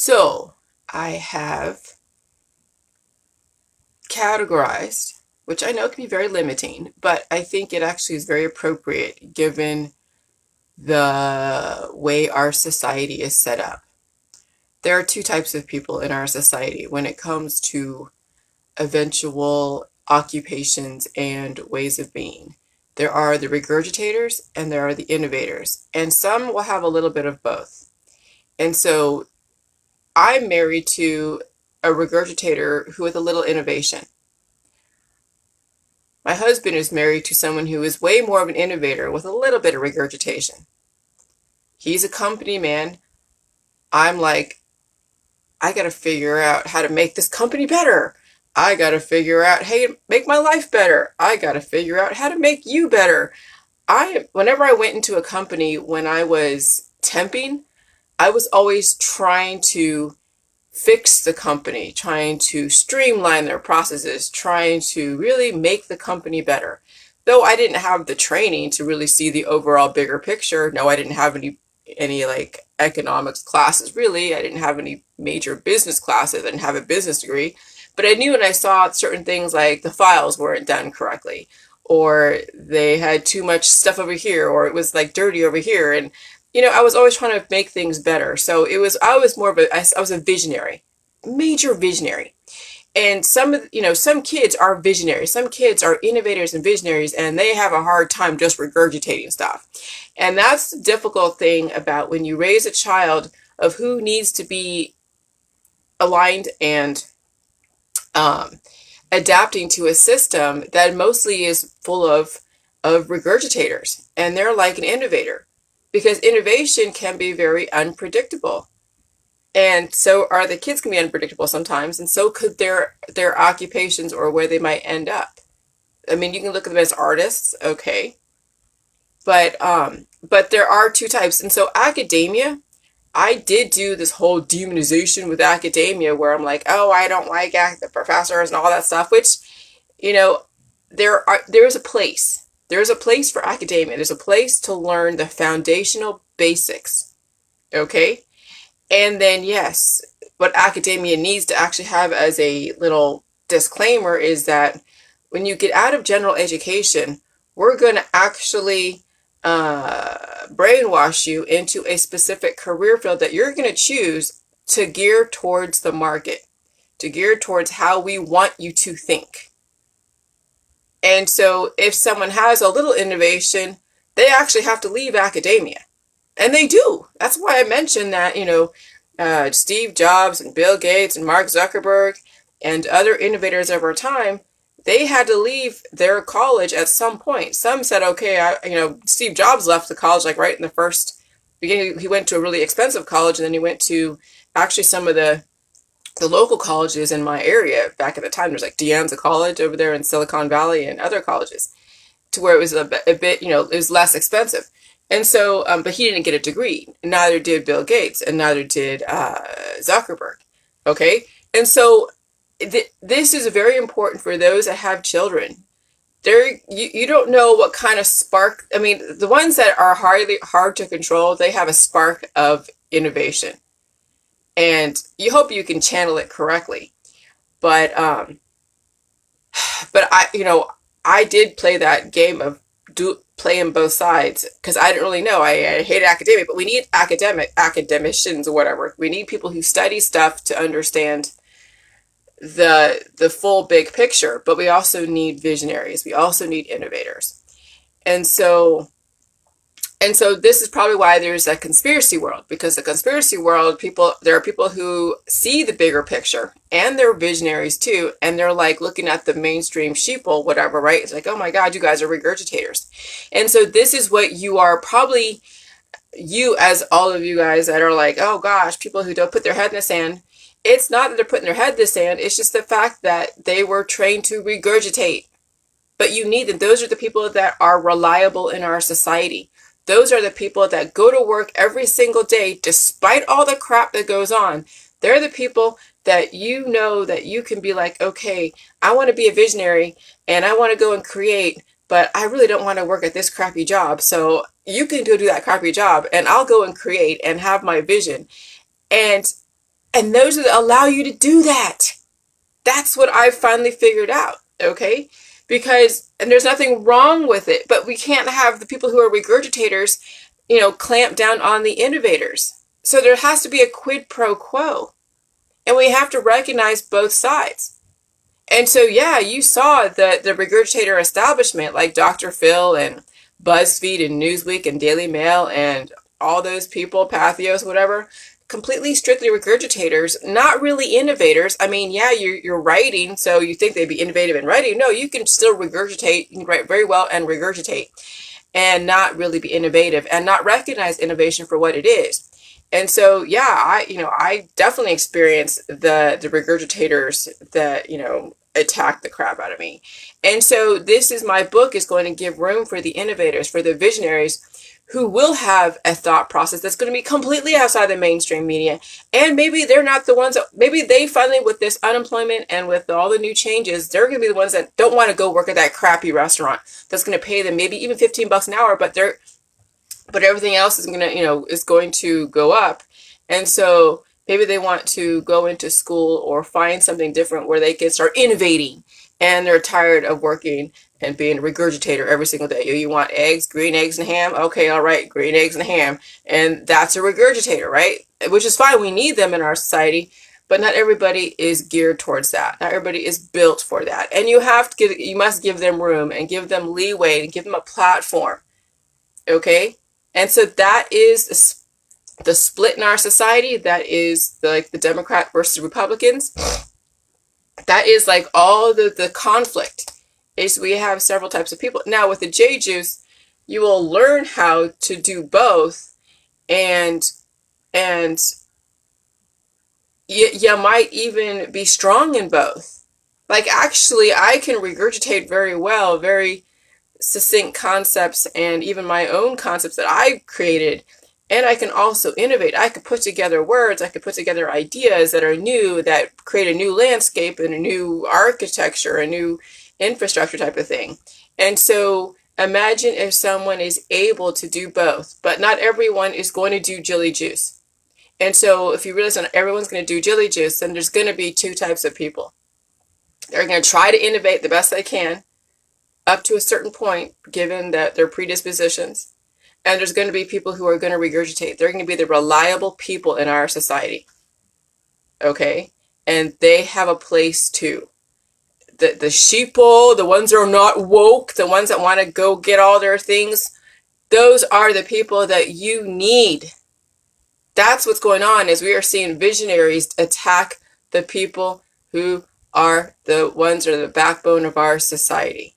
So I have categorized, which I know can be very limiting, but I think it actually is very appropriate given the way our society is set up. There are two types of people in our society when it comes to eventual occupations and ways of being. There are the regurgitators and there are the innovators, and some will have a little bit of both. And so I'm married to a regurgitator who with a little innovation. My husband is married to someone who is way more of an innovator with a little bit of regurgitation. He's a company man. I'm like, I got to figure out how to make this company better. I got to figure out, hey, make my life better. I got to figure out how to make you better. Whenever I went into a company when I was temping, I was always trying to fix the company, trying to streamline their processes, trying to really make the company better. Though I didn't have the training to really see the overall bigger picture. No, I didn't have any like economics classes really. I didn't have any major business classes. I didn't have a business degree. But I knew when I saw certain things like the files weren't done correctly, or they had too much stuff over here, or it was like dirty over here. And I was always trying to make things better. So I was more of I was a visionary, major visionary. And some kids are visionaries. Some kids are innovators and visionaries, and they have a hard time just regurgitating stuff. And that's the difficult thing about when you raise a child of who needs to be aligned and adapting to a system that mostly is full of regurgitators. And they're like an innovator, because innovation can be very unpredictable. And so are the kids can be unpredictable sometimes, and so could their occupations or where they might end up. I mean, you can look at them as artists, okay, but there are two types. And so academia, I did do this whole demonization with academia where I'm like, oh, I don't like the professors and all that stuff, which, there is a place. There's a place for academia. There's a place to learn the foundational basics, okay? And then, yes, what academia needs to actually have as a little disclaimer is that when you get out of general education, we're going to actually brainwash you into a specific career field that you're going to choose to gear towards the market, to gear towards how we want you to think. And so if someone has a little innovation, they actually have to leave academia. And they do. That's why I mentioned that, Steve Jobs and Bill Gates and Mark Zuckerberg and other innovators of our time, they had to leave their college at some point. Some said, okay, Steve Jobs left the college like right in the first beginning. He went to a really expensive college, and then he went to actually some of the local colleges in my area back at the time. There's like De Anza College over there in Silicon Valley and other colleges, to where it was a bit, it was less expensive. And so, but he didn't get a degree. Neither did Bill Gates, and neither did Zuckerberg. Okay, and so this is very important for those that have children. You don't know what kind of spark. I mean, the ones that are hard to control, they have a spark of innovation, and you hope you can channel it correctly. But I did play that game of playing both sides, because I didn't really know. I hated academia, but we need academicians or whatever. We need people who study stuff to understand the full big picture. But we also need visionaries. We also need innovators. And so this is probably why there's a conspiracy world, because the conspiracy world, there are people who see the bigger picture, and they're visionaries too, and they're like looking at the mainstream sheeple, whatever, right? It's like, oh my God, you guys are regurgitators. And so this is what you are probably, as all of you guys that are like, oh gosh, people who don't put their head in the sand. It's not that they're putting their head in the sand, it's just the fact that they were trained to regurgitate. But you need them. Those are the people that are reliable in our society. Those are the people that go to work every single day, despite all the crap that goes on. They're the people that that you can be like, okay, I want to be a visionary and I want to go and create, but I really don't want to work at this crappy job. So you can go do that crappy job and I'll go and create and have my vision. And And those that allow you to do that. That's what I've finally figured out, okay? Because, and there's nothing wrong with it, but we can't have the people who are regurgitators, clamp down on the innovators. So there has to be a quid pro quo. And we have to recognize both sides. And so, yeah, you saw the regurgitator establishment, like Dr. Phil and BuzzFeed and Newsweek and Daily Mail and all those people, Pathos, whatever, completely strictly regurgitators, not really innovators. I mean, yeah, you're writing, so you think they'd be innovative in writing. No, you can still regurgitate, you can write very well and regurgitate and not really be innovative and not recognize innovation for what it is. And so, yeah, I definitely experienced the regurgitators that, attack the crap out of me. And so this is my book is going to give room for the innovators, for the visionaries who will have a thought process that's going to be completely outside the mainstream media. And maybe they're not the ones that, maybe they finally, with this unemployment and with all the new changes, they're going to be the ones that don't want to go work at that crappy restaurant that's going to pay them maybe even $15 an hour, but everything else is going to, is going to go up. And so maybe they want to go into school or find something different where they can start innovating, and they're tired of working and being a regurgitator every single day. You want eggs, green eggs and ham? Okay, all right, green eggs and ham. And that's a regurgitator, right? Which is fine. We need them in our society, but not everybody is geared towards that. Not everybody is built for that. And you must give them room and give them leeway and give them a platform. Okay? And so that is the split in our society. That is the Democrat versus Republicans. That is like all the conflict. Is we have several types of people. Now with the J juice, you will learn how to do both, and you might even be strong in both. Like, actually, I can regurgitate very well, very succinct concepts, and even my own concepts that I created. And I can also innovate. I could put together words, I could put together ideas that are new, that create a new landscape and a new architecture, a new infrastructure type of thing. And so imagine if someone is able to do both, but not everyone is going to do jelly juice. And so if you realize not everyone's going to do jelly juice, then there's going to be two types of people. They're going to try to innovate the best they can up to a certain point, given that their predispositions. And there's going to be people who are going to regurgitate. They're going to be the reliable people in our society. Okay? And they have a place too. The sheeple, the ones that are not woke, the ones that want to go get all their things, those are the people that you need. That's what's going on, is we are seeing visionaries attack the people who are the ones that are the backbone of our society.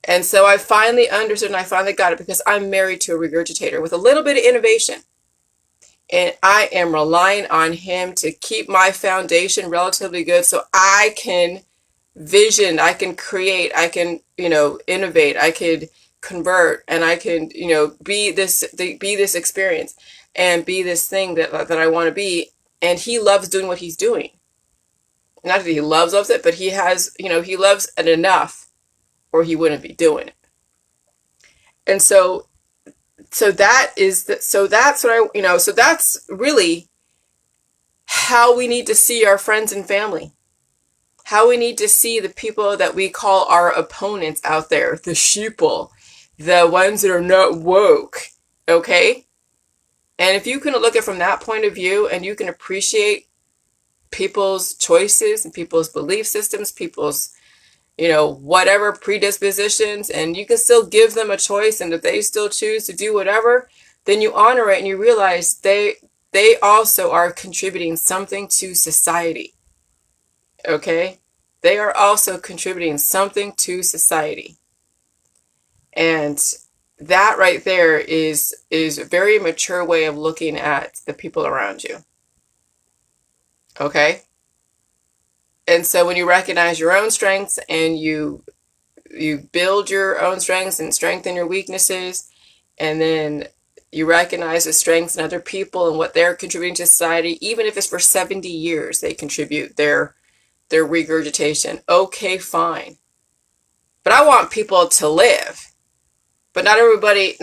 And so I finally understood, and I finally got it, because I'm married to a regurgitator with a little bit of innovation. And I am relying on him to keep my foundation relatively good so I can vision, I can create, I can, innovate, I could convert, and I can, be this experience and be this thing that I want to be. And he loves doing what he's doing. Not that he loves it, but he has, he loves it enough, or he wouldn't be doing it. And so that's what so that's really how we need to see our friends and family. How we need to see the people that we call our opponents out there, the sheeple, the ones that are not woke, okay? And if you can look at it from that point of view, and you can appreciate people's choices and people's belief systems, people's, whatever predispositions, and you can still give them a choice, and if they still choose to do whatever, then you honor it, and you realize they also are contributing something to society. Okay? They are also contributing something to society. And that right there is a very mature way of looking at the people around you. Okay? And so when you recognize your own strengths, and you build your own strengths and strengthen your weaknesses, and then you recognize the strengths in other people and what they're contributing to society, even if it's for 70 years they contribute their regurgitation. Okay, fine. But I want people to live. But not everybody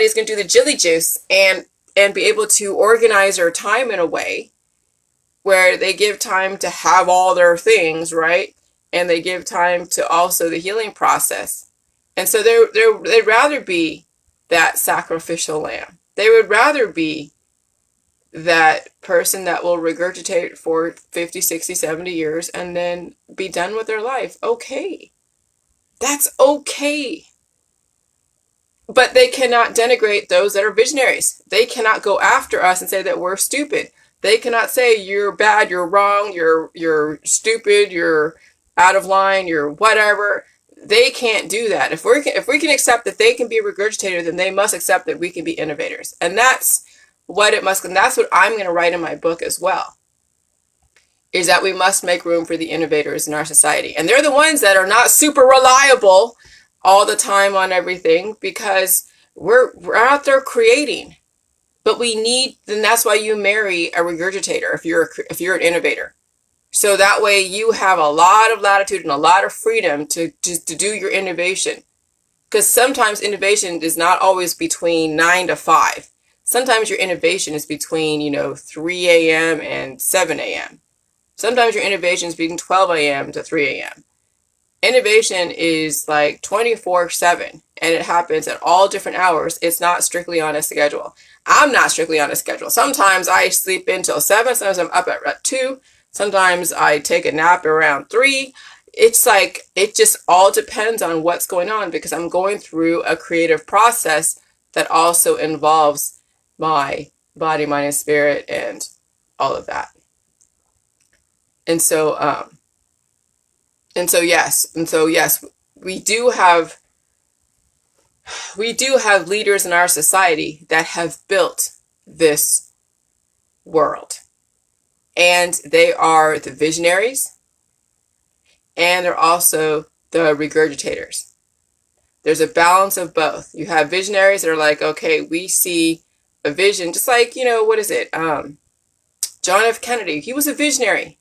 is going to do the jelly juice and be able to organize their time in a way where they give time to have all their things, right? And they give time to also the healing process. And so they'd rather be that sacrificial lamb. They would rather be that person that will regurgitate for 50, 60, 70 years and then be done with their life. Okay. That's okay. But they cannot denigrate those that are visionaries. They cannot go after us and say that we're stupid. They cannot say you're bad, you're wrong, you're stupid, you're out of line, you're whatever. They can't do that. If we can accept that they can be regurgitated, then they must accept that we can be innovators. And that's what it must, and that's what I'm going to write in my book as well, is that we must make room for the innovators in our society. And they're the ones that are not super reliable all the time on everything, because we're out there creating. But we need, then that's why you marry a regurgitator if you're an innovator. So that way you have a lot of latitude and a lot of freedom to do your innovation. Because sometimes innovation is not always between 9 to 5. Sometimes your innovation is between, 3 a.m. and 7 a.m. Sometimes your innovation is between 12 a.m. to 3 a.m. Innovation is like 24/7, and it happens at all different hours. It's not strictly on a schedule. I'm not strictly on a schedule. Sometimes I sleep until 7, sometimes I'm up at 2, sometimes I take a nap around 3. It's like, it just all depends on what's going on, because I'm going through a creative process that also involves my body, mind, and spirit, and all of that. And so, yes, we do have leaders in our society that have built this world, and they are the visionaries, and they're also the regurgitators. There's a balance of both. You have visionaries that are like, okay, we see a vision, just like, what is it? John F. Kennedy, he was a visionary.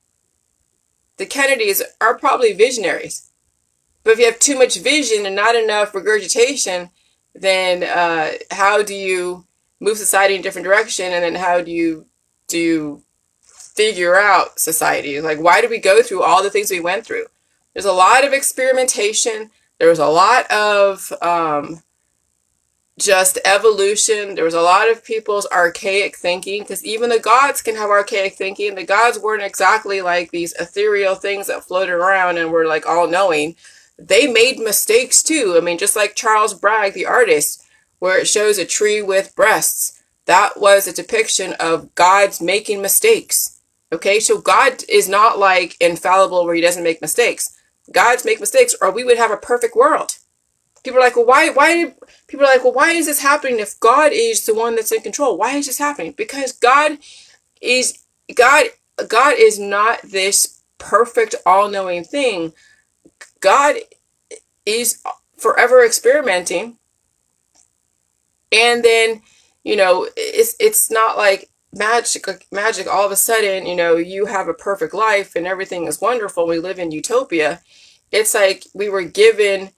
The Kennedys are probably visionaries. But if you have too much vision and not enough regurgitation, then how do you move society in a different direction? And then how do you figure out society? Like, why did we go through all the things we went through? There's a lot of experimentation. There was a lot of just evolution. There was a lot of people's archaic thinking, because even the gods can have archaic thinking. The gods weren't exactly like these ethereal things that floated around and were like all knowing. They made mistakes too. I mean, just like Charles Bragg, the artist, where it shows a tree with breasts, that was a depiction of gods making mistakes. Okay, so God is not like infallible where he doesn't make mistakes. Gods make mistakes, or we would have a perfect world. People are like, well, why is this happening if God is the one that's in control? Why is this happening? Because God is not this perfect all-knowing thing. God is forever experimenting, and then it's not like magic all of a sudden you have a perfect life and everything is wonderful. We live in utopia. It's like we were given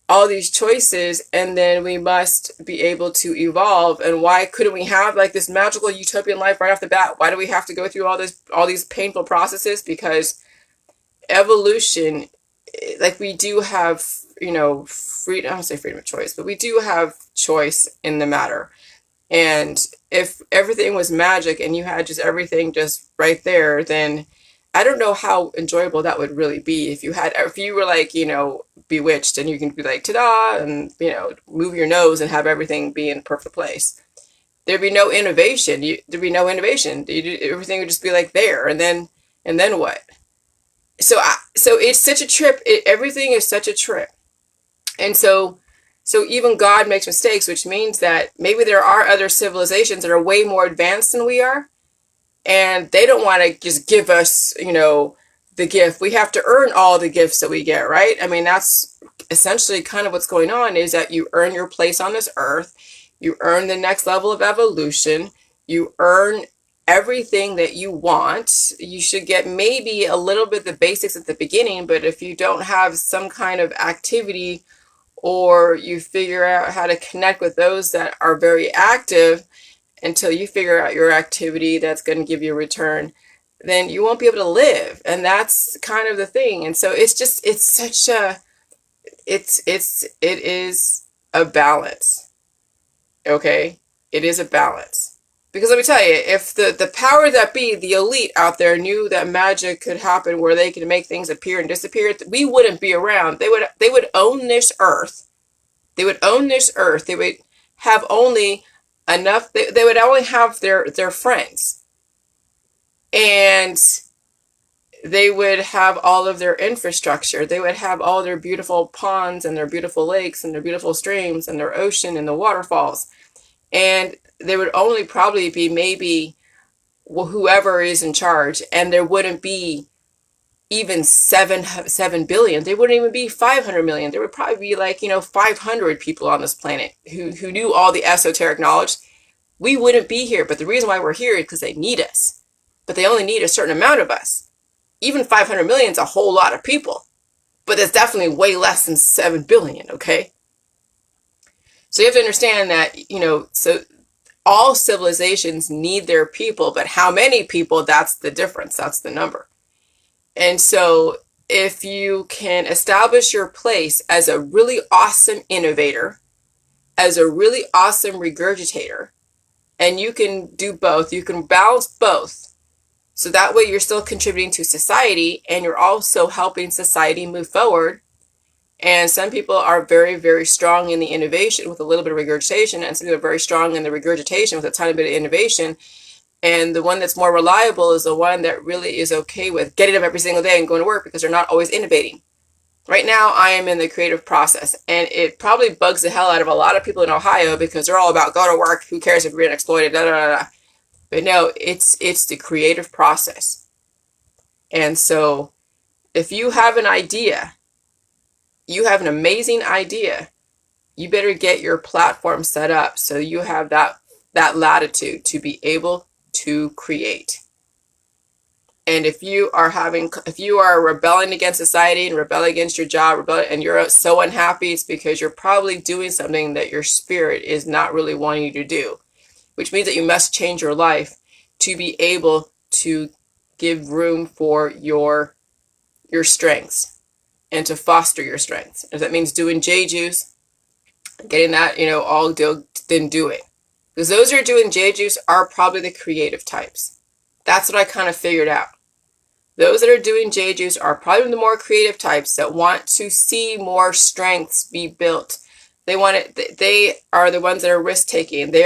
all these choices, and then we must be able to evolve. And why couldn't we have like this magical utopian life right off the bat? Why do we have to go through all these painful processes? Because evolution, like, we do have freedom. I don't say freedom of choice, but we do have choice in the matter. And if everything was magic and you had just everything just right there, then I don't know how enjoyable that would really be. If you were like, bewitched, and you can be like, ta-da, and, move your nose and have everything be in perfect place. There'd be no innovation. Everything would just be like there. And then what? So it's such a trip. Everything is such a trip. And so even God makes mistakes, which means that maybe there are other civilizations that are way more advanced than we are. And they don't want to just give us, the gift. We have to earn all the gifts that we get, right? I mean, that's essentially kind of what's going on, is that you earn your place on this earth. You earn the next level of evolution. You earn everything that you want. You should get maybe a little bit of the basics at the beginning, but if you don't have some kind of activity, or you figure out how to connect with those that are very active until you figure out your activity that's going to give you a return, then you won't be able to live. And that's kind of the thing. And so it's just, it's such a, it is a balance. Okay? It is a balance. Because let me tell you, if the power that be, the elite out there, knew that magic could happen where they could make things appear and disappear, we wouldn't be around. They would own this earth. They would own this earth. They would have only enough, they would only have their friends. And they would have all of their infrastructure. They would have all their beautiful ponds and their beautiful lakes and their beautiful streams and their ocean and the waterfalls. And there would only probably be maybe whoever is in charge, and there wouldn't be even 7 billion. There wouldn't even be 500 million. There would probably be like, 500 people on this planet who knew all the esoteric knowledge. We wouldn't be here. But the reason why we're here is because they need us. But they only need a certain amount of us. Even 500 million is a whole lot of people. But it's definitely way less than 7 billion, okay? So you have to understand that, so all civilizations need their people, but how many people, that's the difference. That's the number. And so if you can establish your place as a really awesome innovator, as a really awesome regurgitator, and you can do both, you can balance both. So that way you're still contributing to society and you're also helping society move forward. And some people are very, very strong in the innovation with a little bit of regurgitation, and some people are very strong in the regurgitation with a tiny bit of innovation. And the one that's more reliable is the one that really is okay with getting up every single day and going to work because they're not always innovating. Right now, I am in the creative process, and it probably bugs the hell out of a lot of people in Ohio because they're all about go to work, who cares if you're getting exploited, da da da da. But no, it's the creative process. And so if you have an idea, you have an amazing idea, you better get your platform set up so you have that latitude to be able to create. And if you are rebelling against society and rebelling against your job, and you're so unhappy, it's because you're probably doing something that your spirit is not really wanting you to do, which means that you must change your life to be able to give room for your strengths and to foster your strengths. If that means doing J juice, getting that, all do, then do it. Because those who are doing J juice are probably the creative types. That's what I kind of figured out. Those that are doing J juice are probably the more creative types that want to see more strengths be built. They want it. They are the ones that are risk taking. They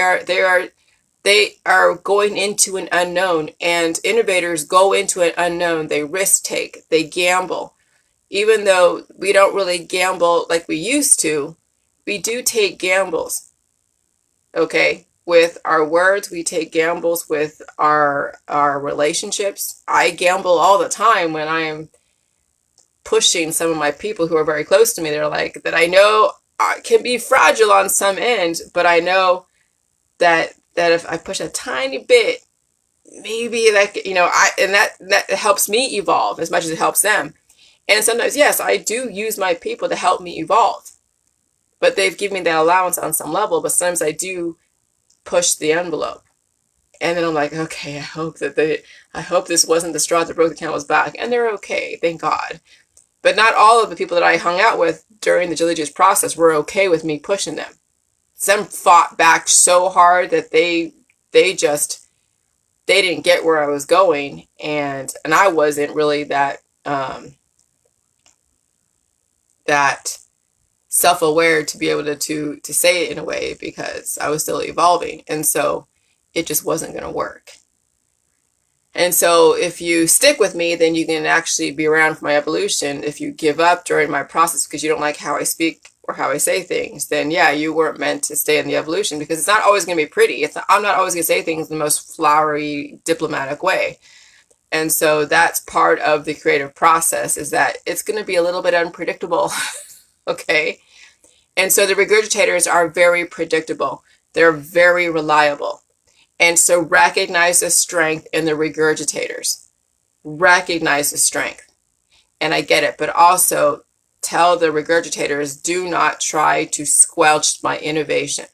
are going into an unknown, and innovators go into an unknown. They risk take. They gamble. Even though we don't really gamble like we used to, we do take gambles. Okay? With our words, we take gambles with our relationships. I gamble all the time when I am pushing some of my people who are very close to me. They're like, that I know can be fragile on some end, but I know that if I push a tiny bit, maybe that helps me evolve as much as it helps them. And sometimes, yes, I do use my people to help me evolve, but they've given me that allowance on some level. But sometimes I do push the envelope, and then I'm like, okay, I hope this wasn't the straw that broke the camel's back, and they're okay, thank God. But not all of the people that I hung out with during the Jilly Juice process were okay with me pushing them. Some fought back so hard that they didn't get where I was going, and I wasn't really that self-aware to be able to say it in a way because I was still evolving, and so it just wasn't going to work. And so if you stick with me, then you can actually be around for my evolution. If you give up during my process because you don't like how I speak or how I say things, then yeah, you weren't meant to stay in the evolution, because it's not always going to be pretty. I'm not always going to say things in the most flowery, diplomatic way. And so that's part of the creative process, is that it's going to be a little bit unpredictable. Okay? And so the regurgitators are very predictable. They're very reliable. And so recognize the strength in the regurgitators. Recognize the strength. And I get it. But also tell the regurgitators, do not try to squelch my innovation.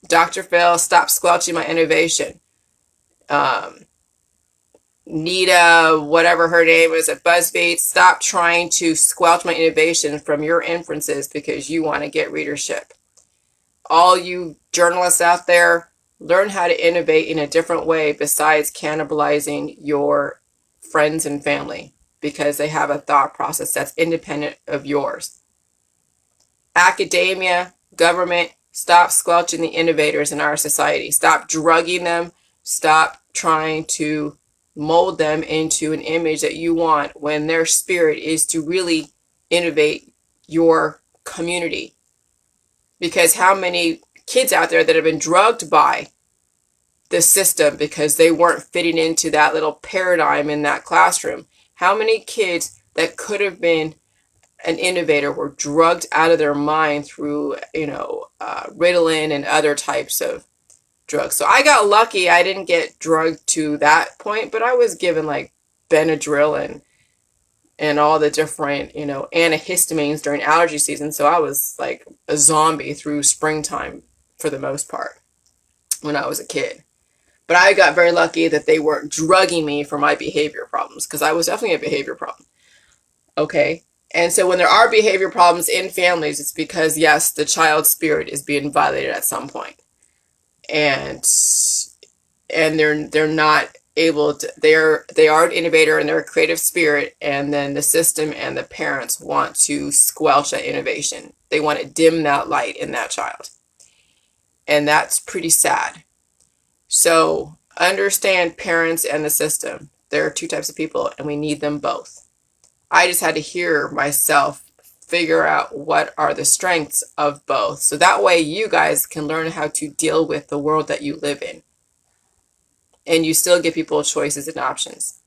Dr. Phil, stop squelching my innovation. Nita, whatever her name is at BuzzFeed, stop trying to squelch my innovation from your inferences because you want to get readership. All you journalists out there, learn how to innovate in a different way besides cannibalizing your friends and family because they have a thought process that's independent of yours. Academia, government, stop squelching the innovators in our society. Stop drugging them. Stop trying to mold them into an image that you want when their spirit is to really innovate your community. Because how many kids out there that have been drugged by the system because they weren't fitting into that little paradigm in that classroom? How many kids that could have been an innovator were drugged out of their mind through, Ritalin and other types of drugs? So I got lucky. I didn't get drugged to that point, but I was given like Benadryl and all the different, antihistamines during allergy season. So I was like a zombie through springtime for the most part when I was a kid. But I got very lucky that they weren't drugging me for my behavior problems because I was definitely a behavior problem. Okay. And so when there are behavior problems in families, it's because, yes, the child's spirit is being violated at some point. And they're not able to, they are an innovator and they're a creative spirit, and then the system and the parents want to squelch that innovation. They want to dim that light in that child. And that's pretty sad. So understand parents and the system. There are two types of people and we need them both. I just had to hear myself figure out what are the strengths of both. So that way you guys can learn how to deal with the world that you live in. And you still give people choices and options.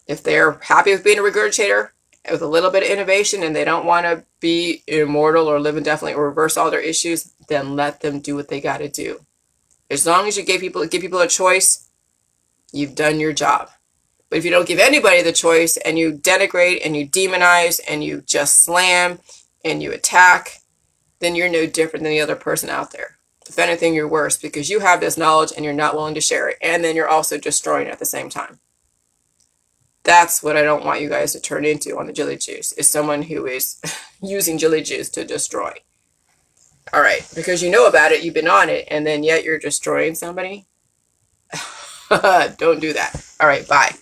If they're happy with being a regurgitator with a little bit of innovation and they don't want to be immortal or live indefinitely or reverse all their issues, then let them do what they got to do. As long as you give people a choice, you've done your job. But if you don't give anybody the choice and you denigrate and you demonize and you just slam and you attack, then you're no different than the other person out there. If anything, you're worse because you have this knowledge and you're not willing to share it. And then you're also destroying it at the same time. That's what I don't want you guys to turn into on the Jilly Juice, is someone who is using Jilly Juice to destroy. All right, because you know about it, you've been on it, and then yet you're destroying somebody. Don't do that. All right, bye.